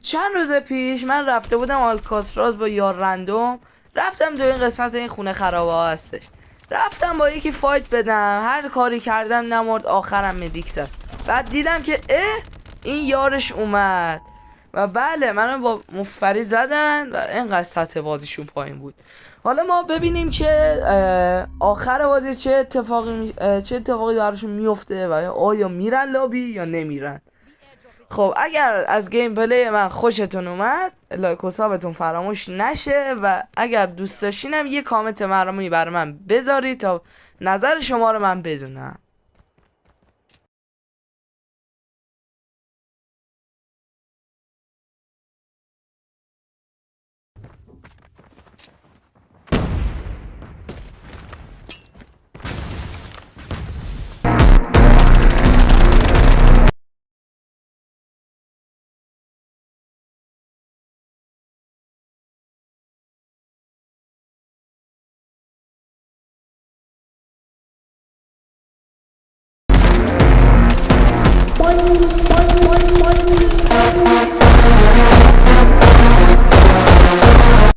چند روز پیش من رفته بودم آلکاتراز با یار رندوم. رفتم دو این قسمت این خونه خرابه ها هستش. رفتم با یکی فایت بدم، هر کاری کردم نمرد، آخرم مدیک زد. بعد دیدم که این یارش اومد و بله منو با مفری زدن و اینقدر سطح بازیشون پایین بود. حالا ما ببینیم که آخر بازی چه اتفاقی براشون میفته و آیا میرن لابی یا نمیرن. خب اگر از گیم پلی من خوشتون اومد لایک و سابتون فراموش نشه و اگر دوست داشتینم یه کامنت مرمومی برای من بذارید تا نظر شما رو من بدونم. Bye.